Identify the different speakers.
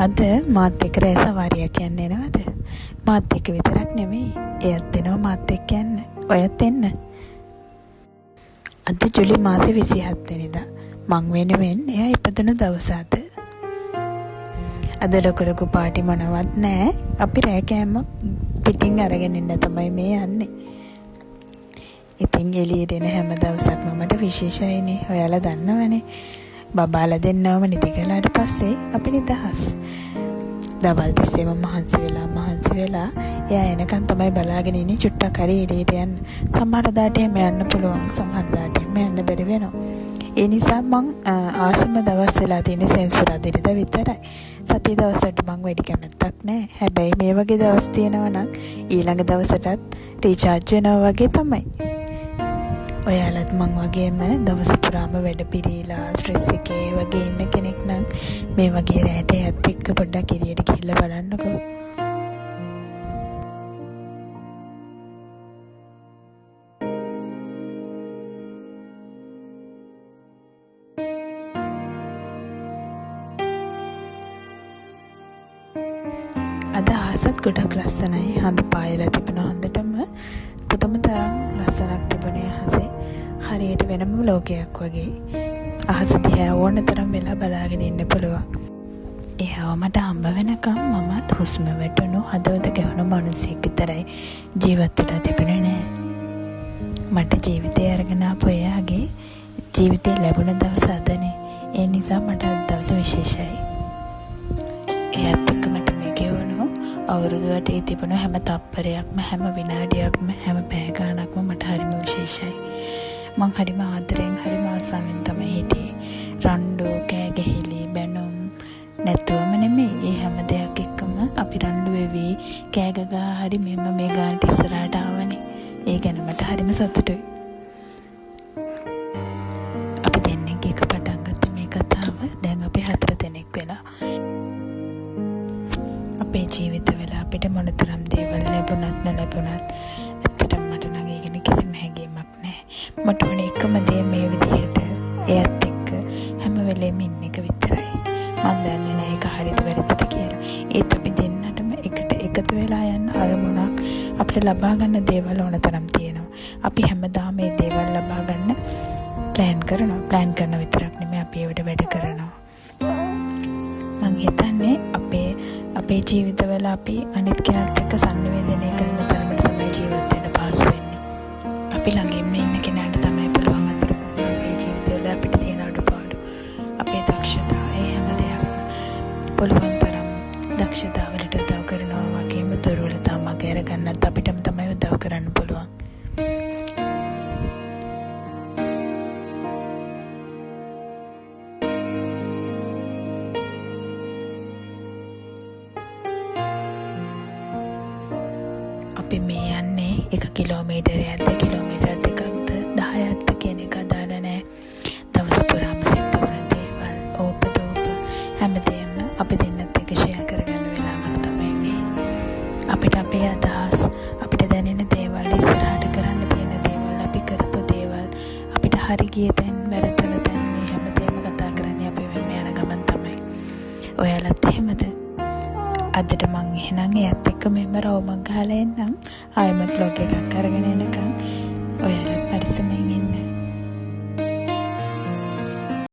Speaker 1: අද මාත් එක්ක රෑ සවාරියක් යන්න එනවද? මාත් එක්ක විතරක් නෙමෙයි. එයත් එනවා මාත් එක්ක යන්න. ඔයත් එන්න. අද ජූලි මාසේ 27 වෙනිදා. මං වෙනුවෙන් එයා ඉපදුන දවස අද. අද ලොකු පාටි මොනවත් නැහැ. අපි රෑ කෑමක් පිටින් අරගෙන ඉන්න තමයි මේ යන්නේ. ඉතින් එළියට එන හැම දවසක්ම මට විශේෂයිනේ. ඔයාලා දන්නවනේ. බබාලා දෙන්නවම නිදි කළාට පස්සේ අපි නිදහස්. දවල් තිස්සේම මහන්සි වෙලා එයා එනකන් තමයි බලාගෙන ඉන්නේ චුට්ටක් හරි එළියට යන්න. සමහර දාට එහෙම යන්න පුළුවන්, සමහර දාට එහෙම යන්න බැරි වෙනවා. ඒ නිසා මං ආසම දවස් වෙලා තියෙන්නේ සෙන්සුරාදාට විතරයි. සතිය දවසට මං වැඩි කැමැත්තක් නැහැ. හැබැයි මේ වගේ දවස් තියෙනවා නම් ඊළඟ දවසටත් රීචාර්ජ් වෙනවා වගේ තමයි. ඔයාලත් මං වගේම දවස පුරාම වැඩ පිරීලා ස්ට්‍රෙස් එකේ වගේ ඉන්න කෙනෙක් නම් මේ වගේ රැට ඇත් එක්ක පොඩ්ඩක් එළියට ගිහිල්ලා බලන්නකෝ. අද ආසත් ගොඩක් ලස්සනයි. හඳ පායලා තිබුණ හොඳටම පුදුම තරම් ලස්සනක් තිබුණේ අහසේ. හරියට වෙනම ලෝකයක් වගේ. අහස දිහා ඕන තරම් වෙලා බලාගෙන ඉන්න පුළුවන්. එහව මට හම්බ වෙනකම් මමත් හුස්ම වැටුණු හදවත ගැහුණු මිනිස්සෙක් විතරයි ජීවත් වෙලා තිබුණේ නෑ. මට ජීවිතය අරගෙන ආපු එයාගේ ජීවිතේ ලැබුණ දවස අදනේ. ඒ නිසා මට අද දවස විශේෂයි. එයාත් එක්ක මට මේ ගෙවුණු අවුරුදුවට ඒ තිබුණු හැම තප්පරයක්ම හැම විනාඩියක්ම හැම පැය ගාණක්ම මට හරිම විශේෂයි. මං හරිම ආදරෙන් හරිම ආසාවෙන් තමයි හිටියේ. රණ්ඩු කෑගහිලි බැනුම් නැතුවම නෙමෙයි. ඒ හැම දෙයක් එක්කම අපි රණ්ඩු වෙවි කෑගගා හරි මෙන්න මේ ගානට ඉස්සරහට ආවනේ. ඒ ගැන මට හරිම සතුටුයි. අපි දෙන්නෙක් එක පටන් ගත්ත මේ කතාව දැන් අපි 4 දෙනෙක් වෙලා. අපේ ජීවිතවල අපිට මොනතරම් දේවල් ලැබුණත් නැලැබුණත් ඇත්තටම මට නම් ඒ ගැන කිසිම හැඟීමක් නැහැ. මට ඕනේ එකම දේ මේ විදිහට එයත් එක්ක හැම වෙලේම ඉන්න එක විතරයි. මම දන්නේ නැහැ ඒක හරිද වැරදිද කියලා. ඒත් අපි දෙන්නටම එකට එකතු වෙලා යන අරමුණක් අපිට ලබා ගන්න දේවල් ඕන තරම් තියෙනවා. අපි හැමදාම මේ දේවල් ලබා ගන්න ප්ලෑන් කරන විතරක් නෙමෙයි අපි ඒවට වැඩ කරනවා. මං හිතන්නේ අපේ ජීවිතවල අපි අනිත් කෙනෙක් එක්ක සංවේදනය කරන තරමට තමයි ජීවත් වෙන්න පහසු වෙන්නේ. අපි ළඟින්ම ඉන්න කෙනාට තමයි පුළුවන් අතට අපේ ජීවිතවල අපිට තියෙන අඩුපාඩු, අපේ දක්ෂතා, ඒ හැම දෙයක්ම පුළුවන් තරම් දක්ෂතාවලට උදව් කරනවා වගේම දුර්වලතා මග අරගන්නත් අපිටම තමයි උදව් කරන්න පුළුවන්. අපි මේ යන්නේ 1 කිලෝමීටරයක්ද කිලෝමීටර් දෙකක්ද 10ක්ද කියන එක අදාළ නැහැ. දවස පුරාම සිද්ධ වුණ දේවල් ඕපදෝප හැමදේම අපි දෙන්නත් එක්ක ෂෙයා කරගන්න වෙලාවක් තමයි මේ. අපිට අපේ අදහස්, අපිට දැනෙන දේවල්, ඉස්සරහට කරන්න තියෙන දේවල්, අපි කරපු දේවල්, අපිට හරි ගිය තැන්, වැරදුන තැන් මේ හැමදේම කතා කරන්නේ අපි මේ යන ගමන් තමයි. ඔයාලත් එහෙමද? අදට මං එහෙනම් එයත් එක්ක මෙහෙම රවුමක් ගහලා එන්නම්. ආයෙමත් බ්ලොග් එකක් අරගෙන එනකම් ඔයාලා